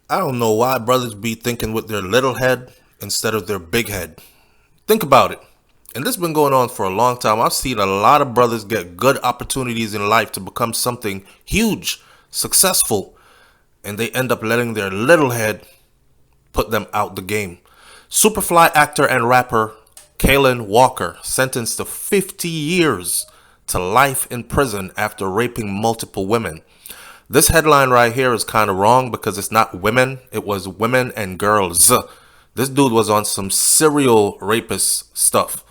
I don't know why brothers be thinking with their little head instead of their big head. Think about it. And this has been going on for a long time. I've seen a lot of brothers get good opportunities in life to become something huge, successful, and they end up letting their little head put them out the game. Superfly actor and rapper Kaalan Walker sentenced to 50 years to life in prison after raping multiple women. This headline right here is kind of wrong because it's not women, it was women and girls. This dude was on some serial rapist stuff,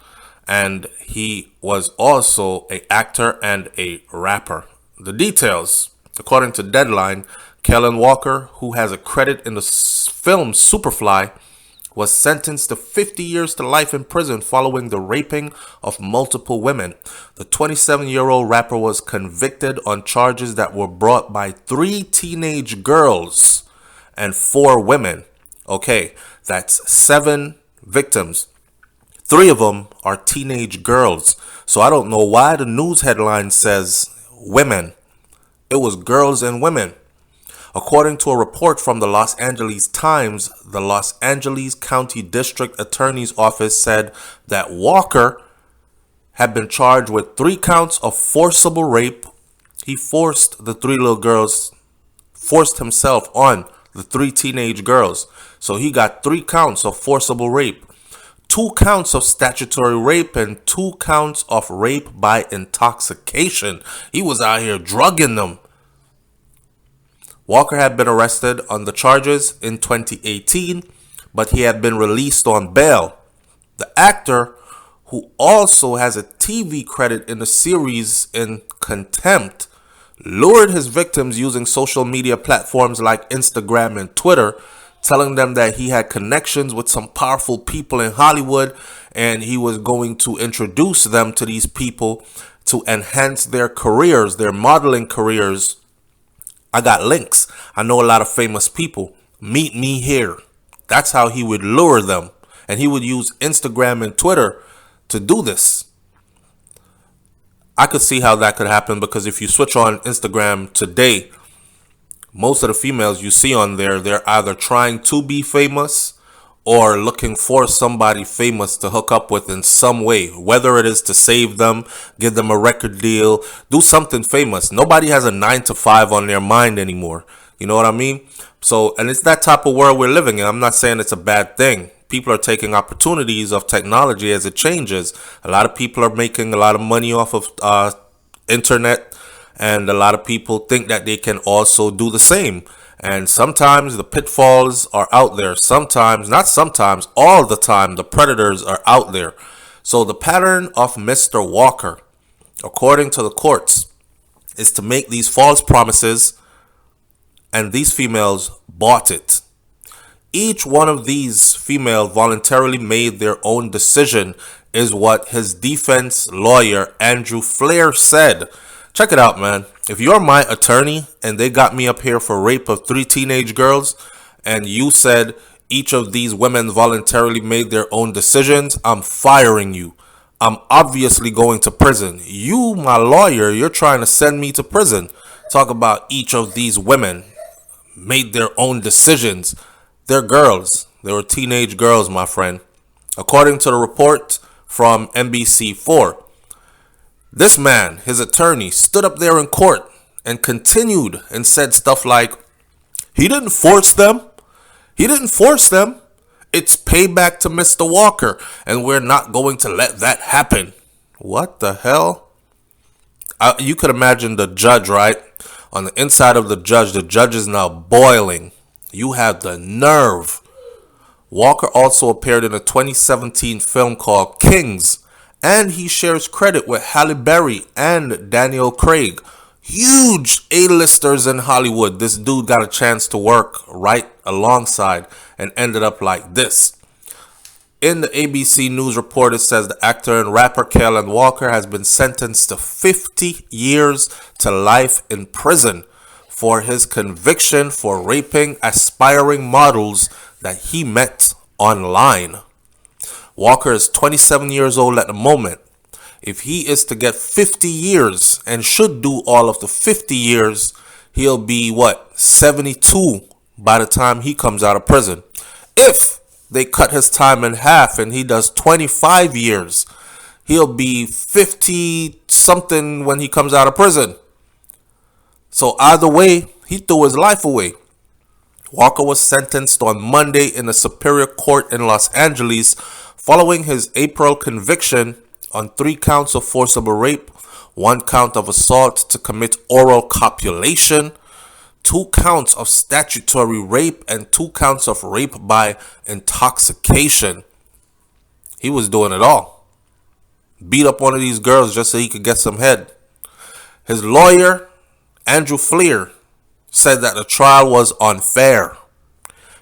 and he was also an actor and a rapper. The details, according to Deadline, Kaalan Walker, who has a credit in the film Superfly, was sentenced to 50 years to life in prison following the raping of multiple women. The 27-year-old rapper was convicted on charges that were brought by 3 teenage girls and 4 women. Okay, that's 7 victims. 3 of them are teenage girls. So I don't know why the news headline says women. It was girls and women. According to a report from the Los Angeles Times, the Los Angeles County District Attorney's Office said that Walker had been charged with 3 counts of forcible rape. He forced himself on the 3 teenage girls. So he got 3 counts of forcible rape, 2 counts of statutory rape, and 2 counts of rape by intoxication. He was out here drugging them. Walker had been arrested on the charges in 2018, but he had been released on bail. The actor, who also has a TV credit in the series In Contempt, lured his victims using social media platforms like Instagram and Twitter, telling them that he had connections with some powerful people in Hollywood and he was going to introduce them to these people to enhance their careers, their modeling careers. I got links. I know a lot of famous people. Meet me here. That's how he would lure them. And he would use Instagram and Twitter to do this. I could see how that could happen because if you switch on Instagram today, most of the females you see on there, they're either trying to be famous or looking for somebody famous to hook up with in some way, whether it is to save them, give them a record deal, do something famous. Nobody has a 9 to 5 on their mind anymore. You know what I mean? So, and it's that type of world we're living in. I'm not saying it's a bad thing. People are taking opportunities of technology as it changes. A lot of people are making a lot of money off of internet, and a lot of people think that they can also do the same. And sometimes the pitfalls are out there. Sometimes, not sometimes, all the time, the predators are out there. So the pattern of Mr. Walker, according to the courts, is to make these false promises, and these females bought it. Each one of these females voluntarily made their own decision, is what his defense lawyer, Andrew Flair, said. Check it out, man. If you're my attorney and they got me up here for rape of 3 teenage girls and you said each of these women voluntarily made their own decisions, I'm firing you. I'm obviously going to prison. You, my lawyer, you're trying to send me to prison. Talk about each of these women made their own decisions. They're girls. They were teenage girls, my friend. According to the report from NBC4, this man, his attorney, stood up there in court and continued and said stuff like, he didn't force them. He didn't force them. It's payback to Mr. Walker, and we're not going to let that happen. What the hell? You could imagine the judge, right? On the inside of the judge is now boiling. You have the nerve. Walker also appeared in a 2017 film called Kings, and he shares credit with Halle Berry and Daniel Craig. Huge A-listers in Hollywood. This dude got a chance to work right alongside and ended up like this. In the ABC News report, it says the actor and rapper Kaalan Walker has been sentenced to 50 years to life in prison for his conviction for raping aspiring models that he met online. Walker is 27 years old at the moment. If he is to get 50 years and should do all of the 50 years, he'll be 72 by the time he comes out of prison. If they cut his time in half and he does 25 years, he'll be 50 something when he comes out of prison. So either way, he threw his life away. Walker was sentenced on Monday in a Superior Court in Los Angeles following his April conviction on 3 counts of forcible rape, 1 count of assault to commit oral copulation, 2 counts of statutory rape, and 2 counts of rape by intoxication. He was doing it all. Beat up one of these girls just so he could get some head. His lawyer, Andrew Fleer, said that the trial was unfair.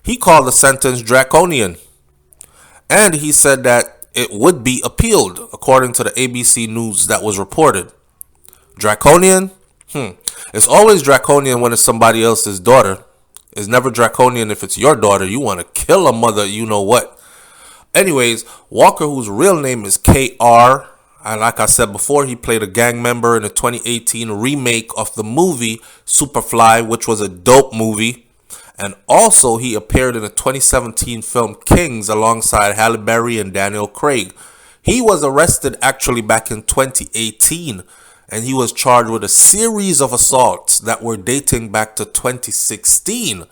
He called the sentence draconian. And he said that it would be appealed, according to the ABC News that was reported. Draconian? It's always draconian when it's somebody else's daughter. It's never draconian if it's your daughter. You want to kill a mother, you know what. Anyways, Walker, whose real name is KR, and like I said before, he played a gang member in the 2018 remake of the movie Superfly, which was a dope movie. And also he appeared in the 2017 film Kings alongside Halle Berry and Daniel Craig. He was arrested actually back in 2018, and he was charged with a series of assaults that were dating back to 2016,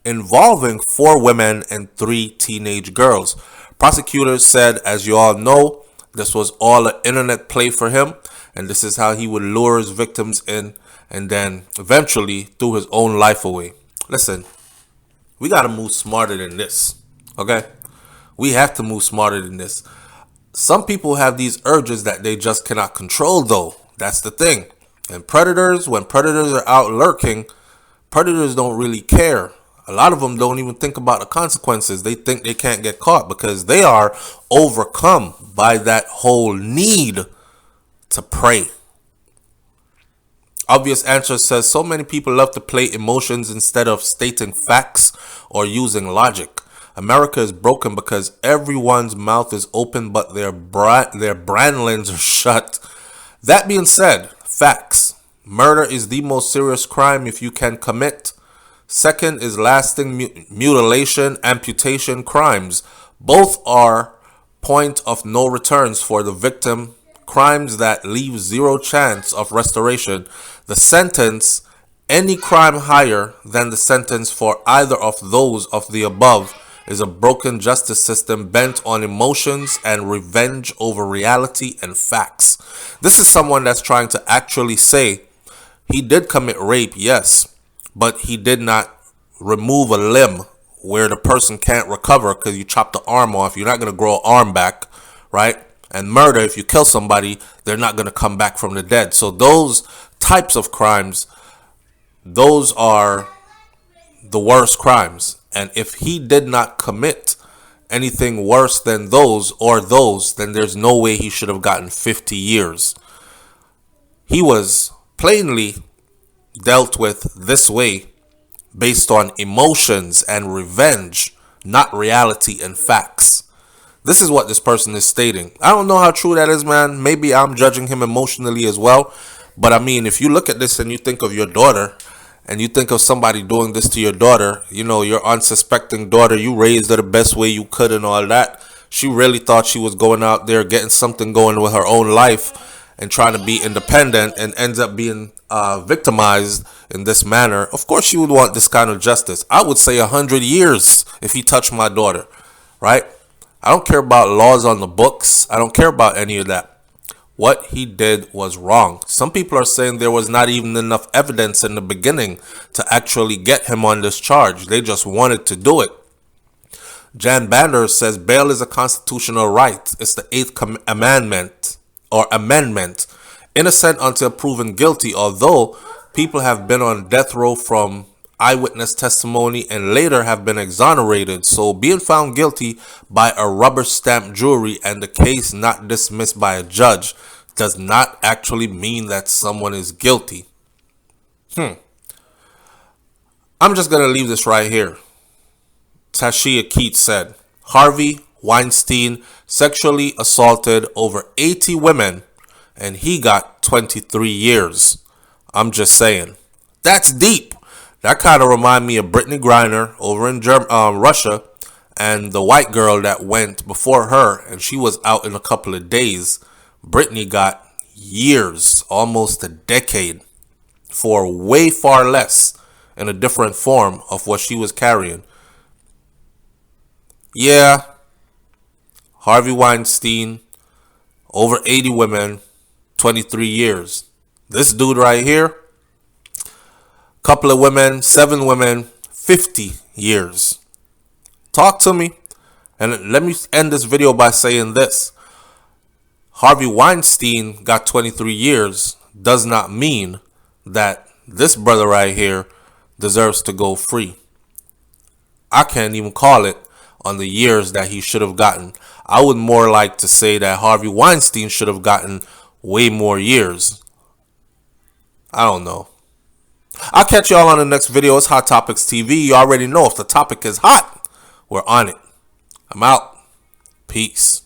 involving 4 women and 3 teenage girls. Prosecutors said, as you all know, this was all an internet play for him, and this is how he would lure his victims in and then eventually threw his own life away. Listen, we got to move smarter than this, okay? We have to move smarter than this. Some people have these urges that they just cannot control, though. That's the thing. And predators, when predators are out lurking, predators don't really care. A lot of them don't even think about the consequences. They think they can't get caught because they are overcome by that whole need to prey. Obvious Answer says so many people love to play emotions instead of stating facts or using logic. America is broken because everyone's mouth is open but their brandlings are shut. That being said, facts. Murder is the most serious crime if you can commit. Second is lasting mutilation, amputation crimes. Both are point of no returns for the victim, crimes that leave 0 chance of restoration. The sentence, any crime higher than the sentence for either of those of the above, is a broken justice system bent on emotions and revenge over reality and facts. This is someone that's trying to actually say he did commit rape, yes, but he did not remove a limb where the person can't recover because you chop the arm off. You're not going to grow an arm back, right? And murder, if you kill somebody, they're not going to come back from the dead. So those types of crimes, those are the worst crimes. And if he did not commit anything worse than those or those, then there's no way he should have gotten 50 years. He was plainly dealt with this way based on emotions and revenge, not reality and facts. This is what this person is stating. I don't know how true that is, man. Maybe I'm judging him emotionally as well. But I mean, if you look at this and you think of your daughter, and you think of somebody doing this to your daughter, you know, your unsuspecting daughter, you raised her the best way you could and all that. She really thought she was going out there getting something going with her own life and trying to be independent, and ends up being victimized in this manner. Of course she would want this kind of justice. I would say 100 years if he touched my daughter, right? I don't care about laws on the books. I don't care about any of that. What he did was wrong. Some people are saying there was not even enough evidence in the beginning to actually get him on this charge. They just wanted to do it. Jan Bander says bail is a constitutional right. It's the 8th amendment or amendment. Innocent until proven guilty, although people have been on death row from eyewitness testimony and later have been exonerated. So being found guilty by a rubber stamp jury and the case not dismissed by a judge does not actually mean that someone is guilty. I'm just going to leave this right here. Tashia Keats said, Harvey Weinstein sexually assaulted over 80 women and he got 23 years. I'm just saying. That's deep. That kind of remind me of Brittany Griner over in Russia, and the white girl that went before her, and she was out in a couple of days. Brittany got years, almost a decade, for way far less in a different form of what she was carrying. Yeah, Harvey Weinstein, over 80 women, 23 years. This dude right here, couple of women, 7 women, 50 years. Talk to me. And let me end this video by saying this. Harvey Weinstein got 23 years does not mean that this brother right here deserves to go free. I can't even call it on the years that he should have gotten. I would more like to say that Harvey Weinstein should have gotten way more years. I don't know. I'll catch y'all on the next video. It's Hot Topics TV. You already know if the topic is hot, we're on it. I'm out. Peace.